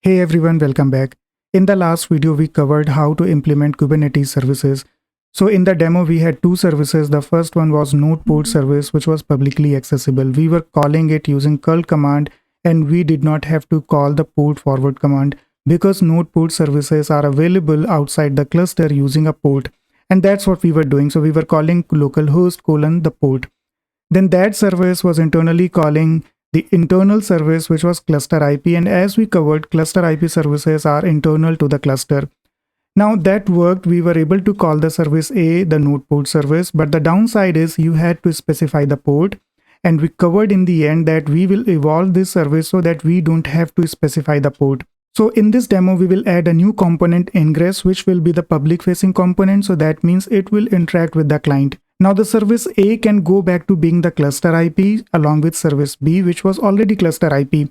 Hey everyone, welcome back. In the last video, we covered how to implement Kubernetes services. So in the demo, we had two services. The first one was NodePort service, which was publicly accessible. We were calling it using curl command, and we did not have to call the port forward command because NodePort services are available outside the cluster using a port. And that's what we were doing. So we were calling localhost : the port. Then that service was internally calling the internal service, which was ClusterIP, and as we covered, ClusterIP services are internal to the cluster. Now that worked, we were able to call the service A, the NodePort service, but the downside is you had to specify the port, and we covered in the end that we will evolve this service so that we don't have to specify the port. So in this demo, we will add a new component ingress, which will be the public facing component. So that means it will interact with the client. Now the service A can go back to being the cluster IP along with service B, which was already cluster IP.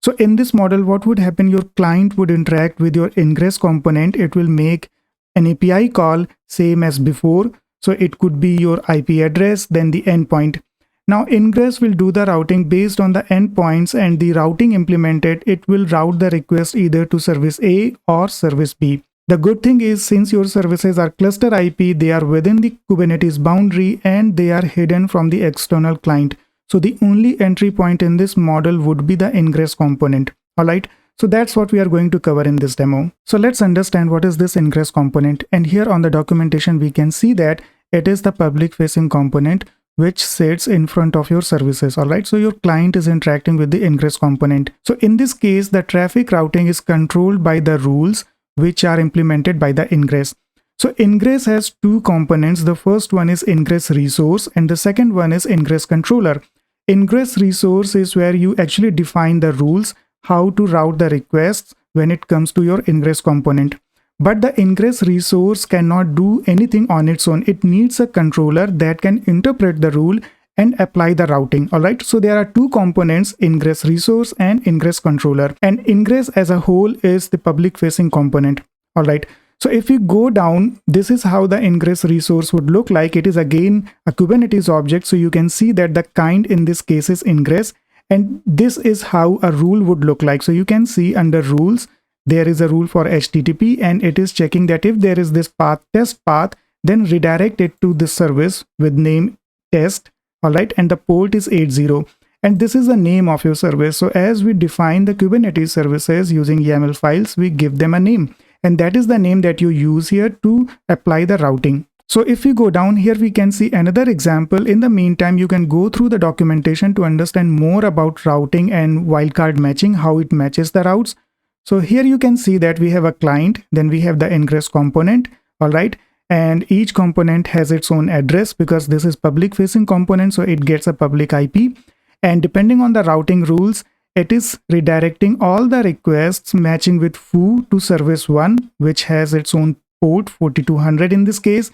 So in this model, what would happen? Your client would interact with your ingress component. It will make an API call same as before. So it could be your IP address, then the endpoint. Now ingress will do the routing based on the endpoints, and the routing implemented, it will route the request either to service A or service B. The good thing is, since your services are cluster IP, they are within the Kubernetes boundary and they are hidden from the external client. So the only entry point in this model would be the ingress component. Alright, so that's what we are going to cover in this demo. So let's understand what is this ingress component. And here on the documentation, we can see that it is the public facing component which sits in front of your services. Alright, so your client is interacting with the ingress component. So in this case, the traffic routing is controlled by the rules which are implemented by the ingress. So ingress has two components. The first one is ingress resource and the second one is ingress controller. Ingress resource is where you actually define the rules how to route the requests when it comes to your ingress component. But the ingress resource cannot do anything on its own. It needs a controller that can interpret the rule and apply the routing. Alright, so there are two components, ingress resource and ingress controller, and ingress as a whole is the public facing component. Alright, so if we go down, this is how the ingress resource would look like. It is again a Kubernetes object, so you can see that the kind in this case is ingress, and this is how a rule would look like. So you can see under rules there is a rule for HTTP, and it is checking that if there is this path, test path, then redirect it to this service with name test. Alright, and the port is 80, and this is the name of your service. So as we define the Kubernetes services using YAML files, we give them a name, and that is the name that you use here to apply the routing. So if we go down here, we can see another example. In the meantime, you can go through the documentation to understand more about routing and wildcard matching, how it matches the routes. So here you can see that we have a client, then we have the ingress component. Alright, and each component has its own address because this is public facing component, so it gets a public IP, and depending on the routing rules, it is redirecting all the requests matching with foo to service 1, which has its own port 4200 in this case,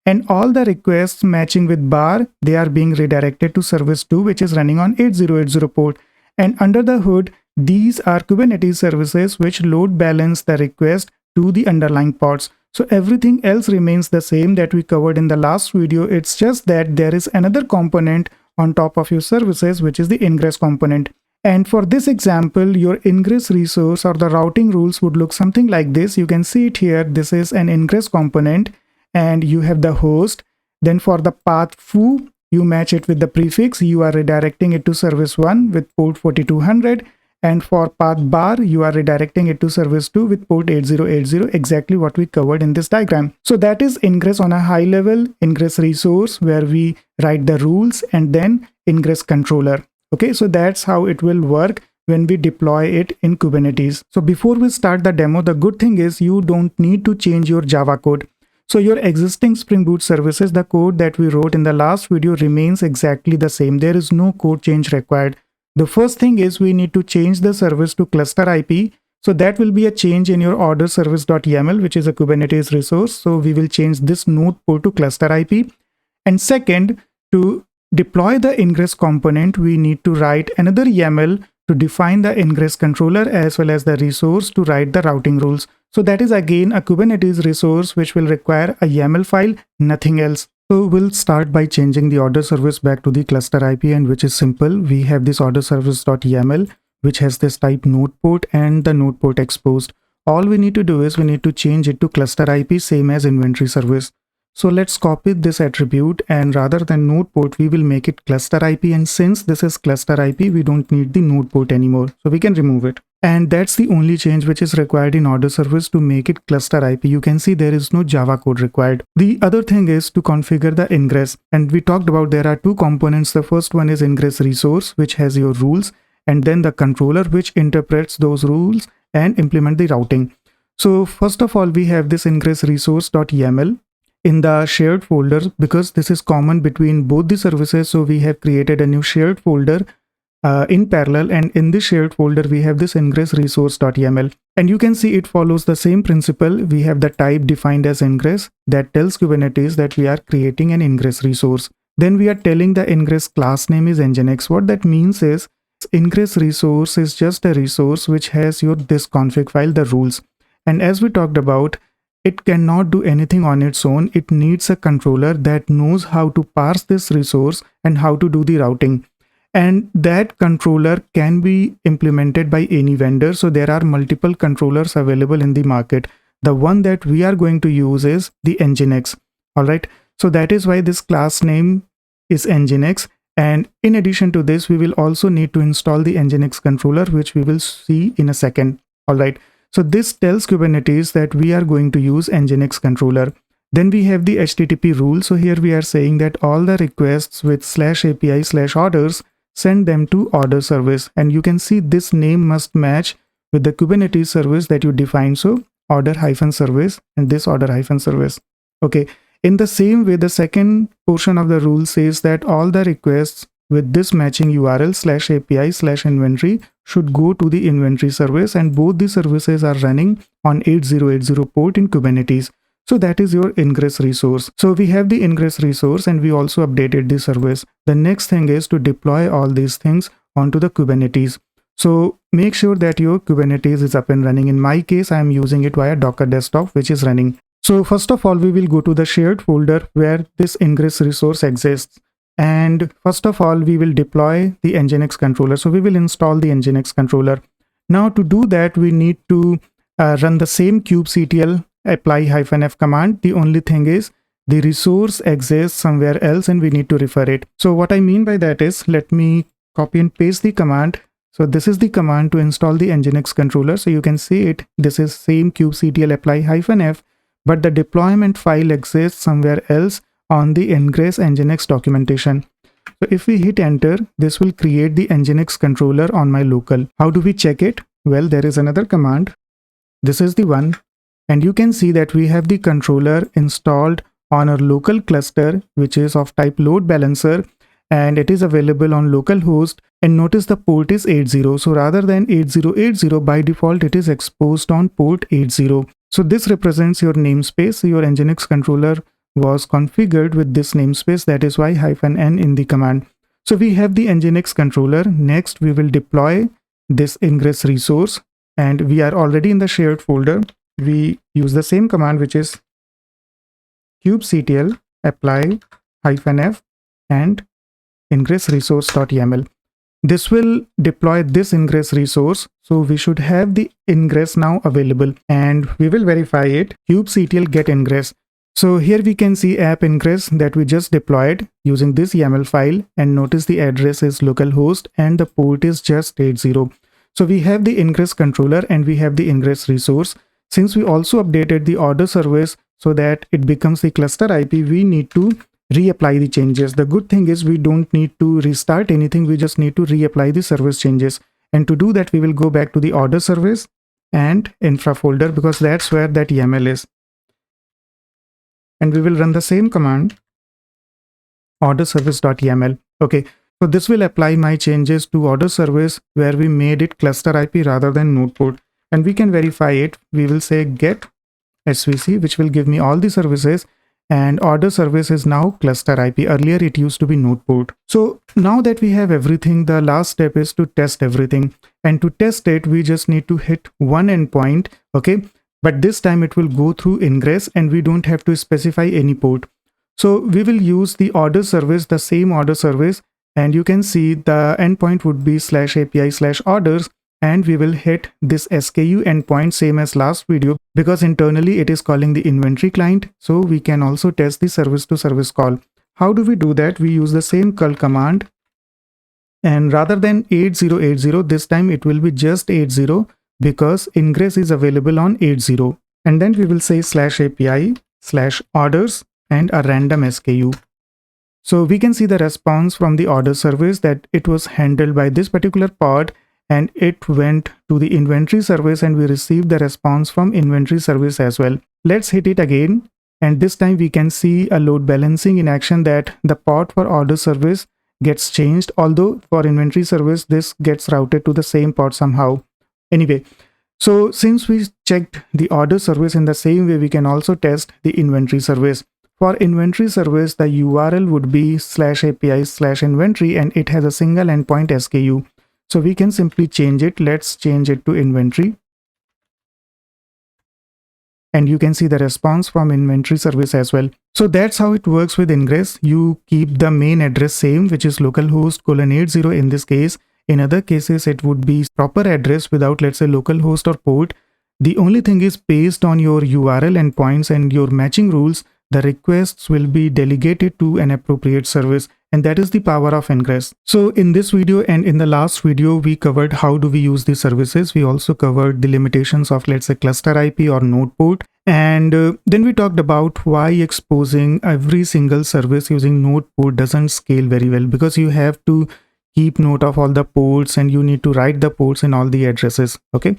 and all the requests matching with bar, they are being redirected to service 2, which is running on 8080 port. And under the hood, these are Kubernetes services which load balance the request to the underlying pods. So everything else remains the same that we covered in the last video. It's just that there is another component on top of your services, which is the ingress component. And for this example, your ingress resource or the routing rules would look something like this. You can see it here. This is an ingress component and you have the host. Then for the path foo, you match it with the prefix. You are redirecting it to service 1 with port 4200. And for path bar, you are redirecting it to service 2 with port 8080, exactly what we covered in this diagram. So that is ingress on a high level, ingress resource where we write the rules, and then ingress controller. Okay, so that's how it will work when we deploy it in Kubernetes. So before we start the demo, the good thing is you don't need to change your Java code. So your existing Spring Boot services, the code that we wrote in the last video remains exactly the same. There is no code change required. The first thing is we need to change the service to ClusterIP. So that will be a change in your order service.yaml, which is a Kubernetes resource. So we will change this NodePort to ClusterIP. And second, to deploy the ingress component, we need to write another YAML to define the ingress controller as well as the resource to write the routing rules. So that is again a Kubernetes resource which will require a YAML file, nothing else. So we'll start by changing the order service back to the ClusterIP, and which is simple. We have this order service.yaml which has this type NodePort and the NodePort exposed. All we need to do is we need to change it to ClusterIP, same as inventory service. So let's copy this attribute, and rather than NodePort, we will make it ClusterIP. And since this is ClusterIP, we don't need the NodePort anymore. So we can remove it. And that's the only change which is required in order service to make it ClusterIP. You can see there is no Java code required. The other thing is to configure the ingress. And we talked about there are two components. The first one is ingress resource, which has your rules, and then the controller, which interprets those rules and implement the routing. So first of all, we have this ingress resource.yaml in the shared folder. Because this is common between both the services, so we have created a new shared folder in parallel, and in this shared folder we have this ingress resource.yaml, and you can see it follows the same principle. We have the type defined as ingress that tells Kubernetes that we are creating an ingress resource. Then we are telling the ingress class name is NGINX. What that means is ingress resource is just a resource which has your this config file, the rules, and as we talked about, it cannot do anything on its own. It needs a controller that knows how to parse this resource and how to do the routing. And that controller can be implemented by any vendor. So there are multiple controllers available in the market. The one that we are going to use is the NGINX. All right. So that is why this class name is NGINX. And in addition to this, we will also need to install the NGINX controller, which we will see in a second. All right. So this tells Kubernetes that we are going to use NGINX controller. Then we have the HTTP rule. So here we are saying that all the requests with /API/orders, send them to order service, and you can see this name must match with the Kubernetes service that you define. So order-service and this order-service. Okay. In the same way, the second portion of the rule says that all the requests with this matching URL /API/inventory should go to the inventory service, and both the services are running on 8080 port in Kubernetes. So that is your ingress resource. So we have the ingress resource, and we also updated the service. The next thing is to deploy all these things onto the Kubernetes. So make sure that your Kubernetes is up and running. In my case, I am using it via Docker desktop, which is running. So first of all, we will go to the shared folder where this ingress resource exists. And first of all, we will deploy the NGINX controller. So we will install the NGINX controller. Now to do that, we need to run the same kubectl apply-f command. The only thing is the resource exists somewhere else and we need to refer it. So what I mean by that is, let me copy and paste the command. So this is the command to install the NGINX controller. So you can see it. This is same kubectl apply-f, but the deployment file exists somewhere else on the ingress NGINX documentation. So if we hit enter, this will create the NGINX controller on my local. How do we check it? Well, there is another command. This is the one. And you can see that we have the controller installed on our local cluster, which is of type load balancer, and it is available on localhost. And notice the port is 80. So rather than 8080, by default, it is exposed on port 80. So this represents your namespace. Your NGINX controller was configured with this namespace. That is why -n in the command. So we have the NGINX controller. Next, we will deploy this ingress resource, and we are already in the shared folder. We use the same command, which is kubectl apply-f and ingress resource.yaml. This will deploy this ingress resource. So we should have the ingress now available, and we will verify it. Kubectl get ingress. So here we can see app ingress that we just deployed using this YAML file, and notice the address is localhost and the port is just 80. So we have the ingress controller and we have the ingress resource. Since we also updated the order service so that it becomes the ClusterIP, we need to reapply the changes. The good thing is we don't need to restart anything. We just need to reapply the service changes. And to do that, we will go back to the order service and infra folder, because that's where that YAML is. And we will run the same command, order service.yaml. Okay. So this will apply my changes to order service where we made it ClusterIP rather than NodePort. And we can verify it. We will say get svc, which will give me all the services, and order service is now ClusterIP. Earlier it used to be NodePort. So now that we have everything, the last step is to test everything. And to test it, we just need to hit one endpoint. Okay. But this time it will go through ingress and we don't have to specify any port. So we will use the order service, the same order service and you can see the endpoint would be /API/orders, and we will hit this SKU endpoint same as last video because internally it is calling the inventory client. So we can also test the service to service call. How do we do that? We use the same curl command, and rather than 8080, this time it will be just 80 because Ingress is available on 80. And then we will say /API/orders and a random SKU. So we can see the response from the order service that it was handled by this particular pod, and it went to the inventory service and we received the response from inventory service as well. Let's hit it again, and this time we can see a load balancing in action that the pod for order service gets changed, although for inventory service this gets routed to the same pod somehow. Anyway, so since we checked the order service in the same way, we can also test the inventory service. For inventory service, the URL would be /API/inventory, and it has a single endpoint SKU. So we can simply change it. Let's change it to inventory. And you can see the response from inventory service as well. So that's how it works with Ingress. You keep the main address same, which is localhost:80 in this case. In other cases, it would be proper address without, let's say, localhost or port. The only thing is, based on your URL endpoints and your matching rules, the requests will be delegated to an appropriate service, and that is the power of Ingress. So in this video and in the last video, we covered how do we use these services. We also covered the limitations of, let's say, ClusterIP or NodePort. And then we talked about why exposing every single service using NodePort doesn't scale very well, because you have to keep note of all the ports and you need to write the ports in all the addresses. Okay.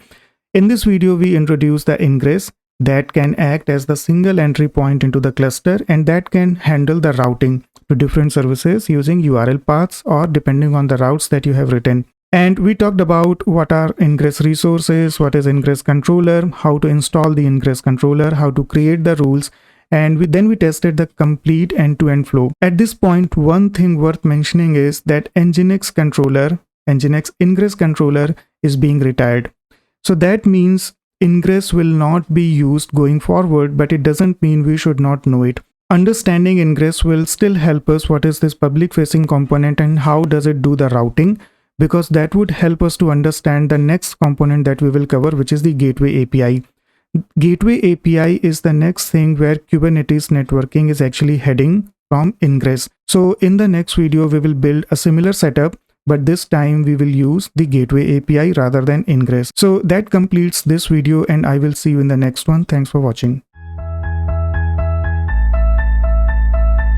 In this video, we introduced the Ingress that can act as the single entry point into the cluster, and that can handle the routing to different services using URL paths or depending on the routes that you have written. And we talked about what are Ingress resources, what is Ingress controller, how to install the Ingress controller, how to create the rules, and then we tested the complete end-to-end flow. At this point, one thing worth mentioning is that NGINX Ingress Controller is being retired. So that means Ingress will not be used going forward, but it doesn't mean we should not know it. Understanding Ingress will still help us what is this public facing component and how does it do the routing, because that would help us to understand the next component that we will cover, which is the Gateway API. Gateway API is the next thing where Kubernetes networking is actually heading from Ingress. So in the next video, we will build a similar setup, but this time we will use the Gateway API rather than Ingress. So that completes this video, and I will see you in the next one. Thanks for watching.